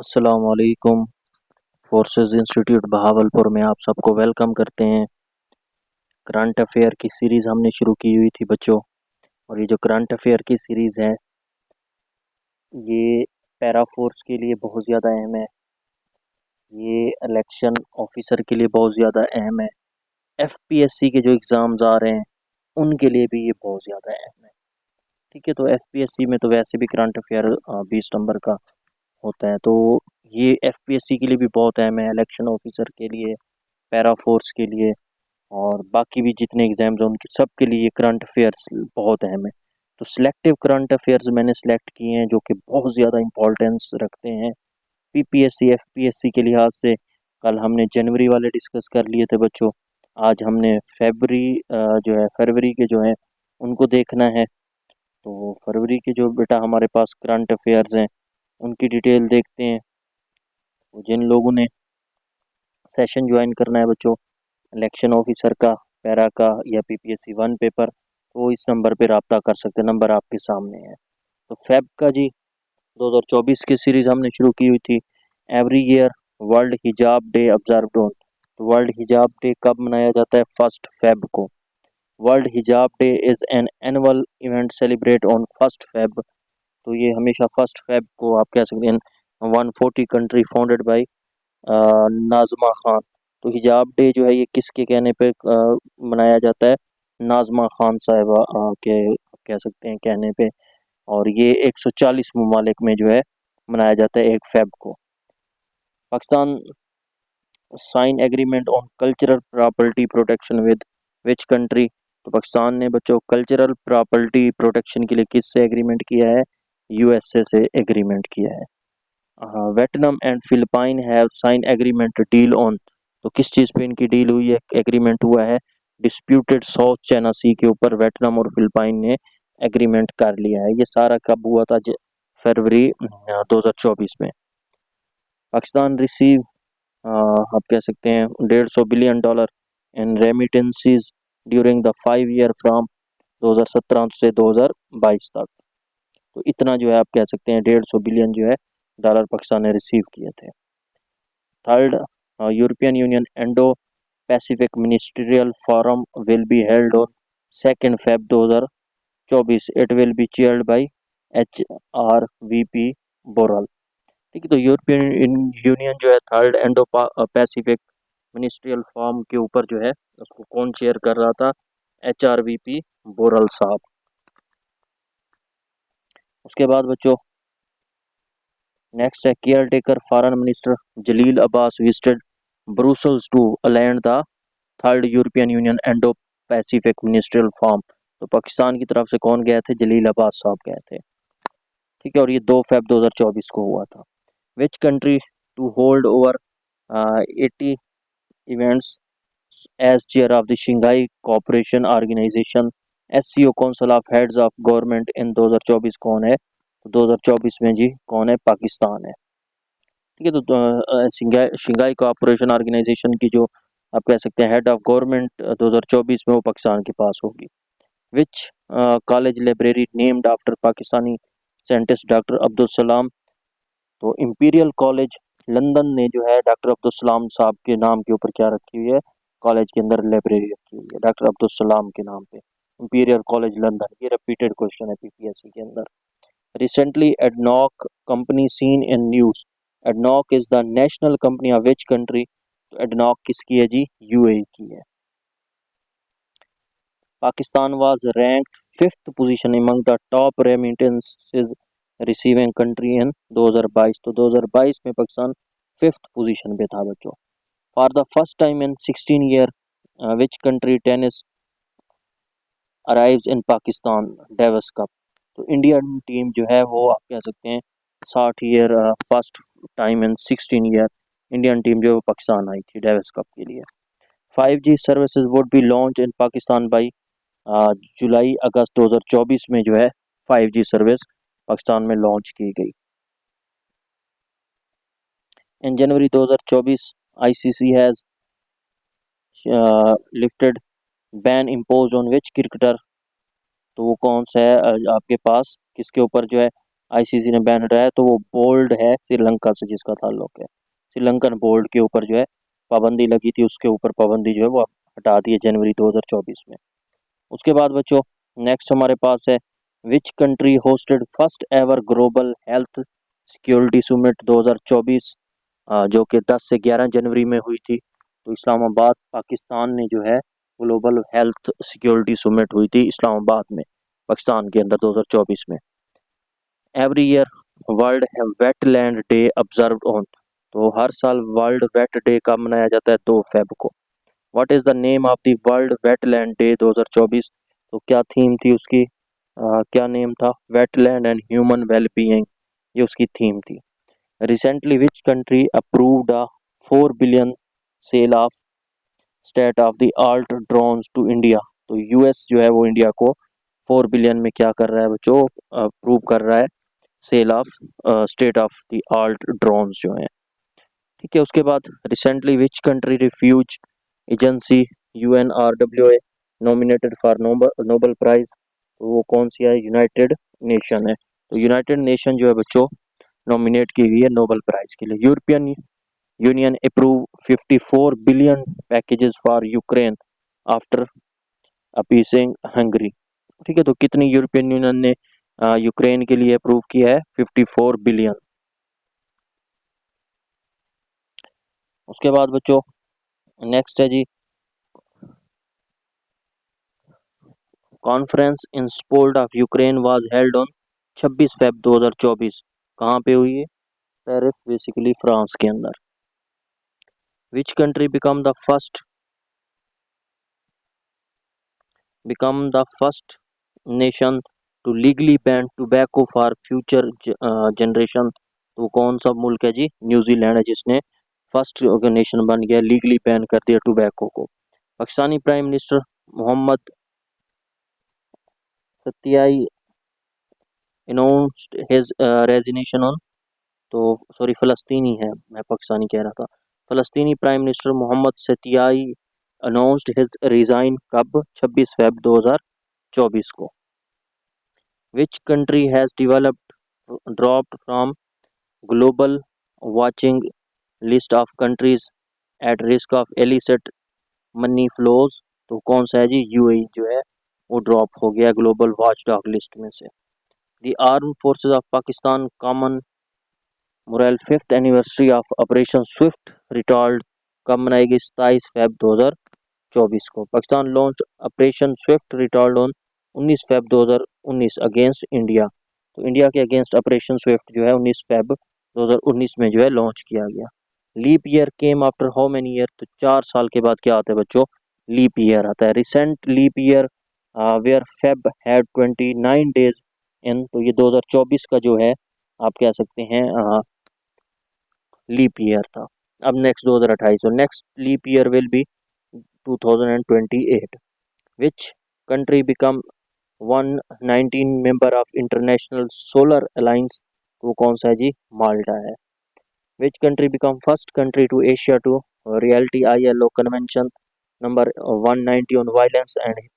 अस्सलाम वालेकुम। Forces institute Bahawalpur में आप सबको वेलकम करते हैं। करंट अफेयर की सीरीज़ हमने शुरू की हुई थी बच्चों। और ये जो करंट अफेयर की सीरीज़ है ये पैरा फोर्स के लिए बहुत ज़्यादा अहम है। ये इलेक्शन ऑफिसर के लिए बहुत ज़्यादा अहम है। एफपीएससी के जो एग्ज़ाम्स आ रहे हैं उनके लिए भी ये बहुत ज़्यादा अहम है। ठीक है, तो एफपीएससी में तो वैसे भी करंट अफेयर 20 नंबर का होता है, तो ये एफपीएससी के लिए भी बहुत अहम है, इलेक्शन ऑफिसर के लिए, पैरा फोर्स के लिए और बाकी भी जितने एग्जाम्स हैं उनके सब के लिए करंट अफेयर्स बहुत अहम है। तो सिलेक्टिव करंट अफेयर्स मैंने सेलेक्ट किए हैं जो कि बहुत ज़्यादा इंपॉर्टेंस रखते हैं पीपीएससी एफपीएससी के लिहाज से। कल हमने जनवरी वाले डिस्कस कर लिए थे बच्चों। आज हमने फरवरी के जो है उनको देखना है। तो फरवरी के जो बेटा हमारे पास करंट अफेयर्स हैं उनकी डिटेल देखते हैं। तो जिन लोगों ने सेशन ज्वाइन करना है बच्चों इलेक्शन ऑफिसर का, पैरा का या पीपीएससी वन पेपर, तो वो इस नंबर पे रब्ता कर सकते हैं। नंबर आपके सामने है। तो फेब का जी 2024 की सीरीज हमने शुरू की हुई थी। एवरी ईयर वर्ल्ड हिजाब डे ऑब्जर्व्ड ऑन। तो वर्ल्ड हिजाब डे कब मनाया जाता है? 1 फेब को। वर्ल्ड हिजाब day is an annual event celebrate on 1 Feb. तो ये हमेशा 1 फेब को आप कह सकते हैं। 140 कंट्री फाउंडेड बाई नाज़मा खान। तो हिजाब डे जो है ये किसके कहने पे मनाया जाता है? नाज़मा खान साहिबा के कह सकते हैं कहने पे। और ये 140 ममालिक में जो है मनाया जाता है 1 फेब को। Pakistan sign agreement on cultural property protection with which country? तो पाकिस्तान ने बच्चों कल्चरल प्रॉपर्टी प्रोटेक्शन के लिए किससे एग्रीमेंट किया है? यूएसए से एग्रीमेंट किया है। Vietnam and Philippine have sign agreement deal on. तो किस चीज़ पे इनकी डील हुई है, एग्रीमेंट हुआ है? डिस्प्यूटेड साउथ चाइना सी के ऊपर वेटनाम और फिलिपाइन ने एग्रीमेंट कर लिया है। ये सारा कब हुआ था? फरवरी 2024 में। पाकिस्तान रिसीव आप कह सकते हैं $150 billion in remittances during the 5 year from 2017 से 2022 तक। तो इतना जो है आप कह सकते हैं 150 बिलियन जो है डॉलर पाकिस्तान ने रिसीव किए थे। Third, European Union Indo Pacific ministerial forum will be held on 2 Feb 2024। It will be chaired by HRVP बोरल। ठीक है, तो यूरोपियन यूनियन जो है third endo Pacific ministerial forum के ऊपर जो है उसको कौन चेयर कर रहा था? HRVP बोरल साहब। उसके बाद बच्चों नेक्स्ट है caretaker foreign minister Jalil Abbas visited Brussels to land the third European Union Indo Pacific ministerial forum. तो पाकिस्तान की तरफ से कौन गए थे? जलील अब्बास साहब गए थे। ठीक है, और ये 2 फेब 2024 को हुआ था। Which country to hold over 80 events as chair of the Shanghai Cooperation Organisation SCO council of heads of government in 2024 कौन है? तो 2024 में जी कौन है? पाकिस्तान है। ठीक है, तो शंघाई कोऑपरेशन ऑर्गेनाइजेशन की जो आप कह सकते हैं हेड ऑफ गवर्नमेंट 2024 में वो पाकिस्तान के पास होगी। Which college library named after Pakistani scientist doctor Abdul Salam? तो इंपीरियल कॉलेज लंदन ने जो है डॉक्टर अब्दुल सलाम साहब के नाम के ऊपर क्या रखी हुई है? कॉलेज के अंदर लाइब्रेरी रखी हुई है डॉक्टर अब्दुल सलाम के नाम पे। इंपीरियल कॉलेज लंदन, ये रिपीटेड क्वेश्चन है पीपीएससी के अंदर। Recently, ADNOC company seen in news. ADNOC is the national company of which country? तो ADNOC किसकी है जी? यूएई की है। Pakistan was ranked fifth position among the top remittances receiving country in 2022। तो 2022 में पाकिस्तान फिफ्थ पोजीशन पे था बच्चों। For the first time in 16 year, which country tennis arrives in Pakistan Davis Cup? तो इंडियन टीम जो है वो आप कह सकते हैं 60 year first time in 16 year Indian team जो पाकिस्तान आई थी डेविस कप के लिए। 5G services would be launch in Pakistan by July August 2024 में जो है 5G सर्विस पाकिस्तान में लॉन्च की गई। इन जनवरी 2024 ICC has lifted ban impose on which cricketer? तो वो कौन सा है आपके पास किसके ऊपर जो है आईसीसी ने बैन हटाया, तो वो बोल्ड है श्रीलंका से जिसका ताल्लुक है। श्रीलंकन बोल्ड के ऊपर जो है पाबंदी लगी थी, उसके ऊपर पाबंदी जो है वो हटा दी है जनवरी 2024 में। उसके बाद बच्चों नेक्स्ट हमारे पास है, which country hosted first ever global health security summit 2024, जो कि 10 से 11 जनवरी में हुई थी। तो इस्लामाबाद पाकिस्तान ने जो है ग्लोबल हेल्थ सिक्योरिटी समिट हुई थी इस्लामाबाद में, पाकिस्तान के अंदर 2024 में। Every year world wetland day observed on, तो हर साल वर्ल्ड वेट डे कब मनाया जाता है? 2 फेब को। What is the name of the world wetland day 2024, तो क्या थीम थी उसकी? क्या नेम था? वेटलैंड एंड ह्यूमन वेलबीइंग, ये उसकी थीम थी। Recently which country approved a 4 billion sale of state of the art drones to India, तो यूएस जो है वो इंडिया को 4 बिलियन में क्या कर रहा है बच्चों? अप्रूव कर रहा है sale of state of the art drones जो हैं। ठीक है, उसके बाद recently which country refugee agency UNRWA nominated for Nobel prize, तो वो कौन सी है? यूनाइटेड नेशन है। तो यूनाइटेड नेशन जो है बच्चों नॉमिनेट की गई है नोबेल प्राइज के लिए। European Union approve 54 billion packages for Ukraine after appeasing Hungary. ठीक है, तो कितनी यूरोपियन यूनियन ने यूक्रेन के लिए अप्रूव किया है? 54 बिलियन। उसके बाद बच्चों नेक्स्ट है जी, conference in support of Ukraine was held on 26 Feb 2024, कहाँ पे हुई है? पेरिस, बेसिकली फ्रांस के अंदर। Which country become the first nation to legally ban tobacco for future generation, तो कौन सा मुल्क है जी? न्यूजीलैंड है जिसने फर्स्ट नेशन बन गया, लीगली बैन कर दिया टोबैको को। Pakistani prime minister Mohammad Shtayyeh announced his resignation on, तो सॉरी फ़लस्तीनी है, मैं पाकिस्तानी कह रहा था। फ़लस्तीनी prime minister Mohammad Shtayyeh announced his resign कब? 26 फेब 2024 को। Which country has developed dropped from global watching list of countries at risk of illicit money flows, तो कौन सा है जी? यूएई जो है वो ड्रॉप हो गया ग्लोबल वॉच डॉग लिस्ट में से। The arm forces of Pakistan commemorate 5th anniversary of operation Swift Retort कब मनाएगी? 27 फेब 2024 को। Pakistan launch operation Swift Retort on 19 Feb 2019 against India, तो इंडिया के अगेंस्ट ऑपरेशन स्विफ्ट जो है 19 फेब 2019 में जो है लॉन्च किया गया। Leap year came after how many year, तो 4 साल के बाद क्या आता है बच्चों? लीप ईयर आता है। Recent leap year where feb had 29 days in, तो ये 2024 का जो है आप कह सकते हैं लीप ईयर था। अब नेक्स्ट 2028, और next leap year will be 2028। Which country become 119 member of international solar alliance, तो वो कौन सा है जी? माल्टा है। Which country become first country to Asia to reality ILO convention number 190 on violence and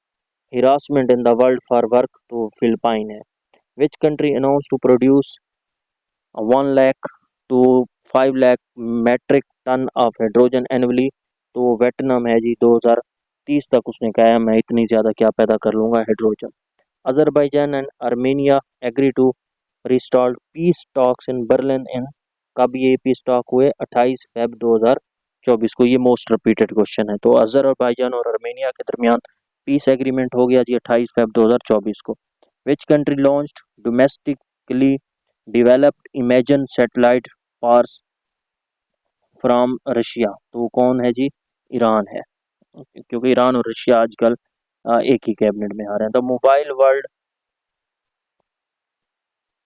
harassment in the world for work, तो Philippine है। Which country announce to produce 1 lakh to 5 lakh metric ton of hydrogen annually, तो Vietnam है जी। 2030 तक उसने कहा है मैं इतनी ज़्यादा क्या पैदा कर लूँगा hydrogen. Azerbaijan and Armenia agree to restart peace talks in Berlin in, कब ये पीस टॉक हुए? 28 फेब 2024 को। ये मोस्ट रिपीटेड क्वेश्चन है, तो अजरबैजान और आर्मेनिया के दरमियान पीस एग्रीमेंट हो गया जी 28 फेब 2024 को। Which country launched domestically developed imaging satellite Pars from Russia, तो वो कौन है जी? ईरान है, क्योंकि ईरान और रशिया आजकल एक ही कैबिनेट में आ रहे हैं। द मोबाइल वर्ल्ड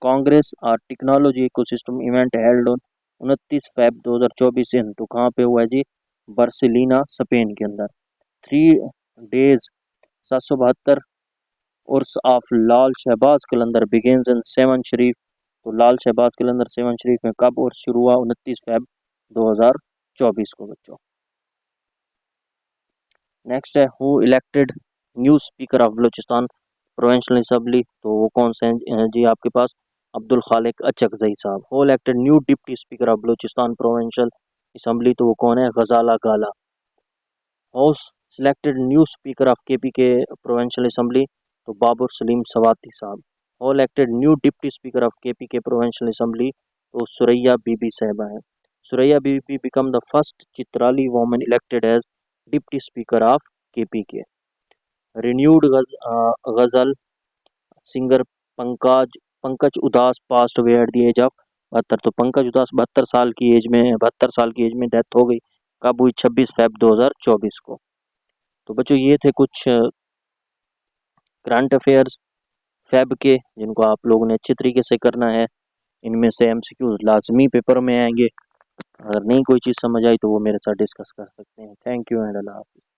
कांग्रेस और technology ecosystem event held on 29 Feb 2024 इन, तो कहाँ पे हुआ है जी? बार्सिलोना स्पेन के अंदर। 3 days 772 Urs of Lal Shahbaz Qalandar begins in Sehwan Sharif, तो लाल शहबाज कलंदर सेवन शरीफ में कब उर्स शुरू हुआ? 29 फेब 2024 को बच्चों। नेक्स्ट है, who elected new speaker of Balochistan provincial assembly, तो वो कौन से हैं जी आपके पास? Abdul Khaliq Achakzai sahab. Who elected new deputy speaker of Balochistan provincial assembly, तो वो कौन है, Ghazala Gola. House selected new speaker of KPK provincial assembly, तो Babar Saleem Swati sahab. Who elected new deputy speaker of KPK provincial assembly, तो सुरैया बीबी साहिबा है। Suraiya Bibi become the first Chitrali woman elected as deputy speaker of KPK. Renowned ghazal singer Pankaj Pankaj Udhas passed away at the as of 72। तो पंकज उदास 72 साल की as में death हो गई। कब हुई, 26 फेब 2024 को। तो बच्चों ये थे कुछ करंट अफेयर्स फेब के, जिनको आप लोगों ने अच्छे तरीके से करना है। इनमें से एमसीक्यूज लाजमी पेपर में आएंगे। अगर नहीं कोई चीज़ समझ आई तो वो मेरे साथ डिस्कस कर सकते हैं। थैंक यू एंड अल्लाह हाफिज़।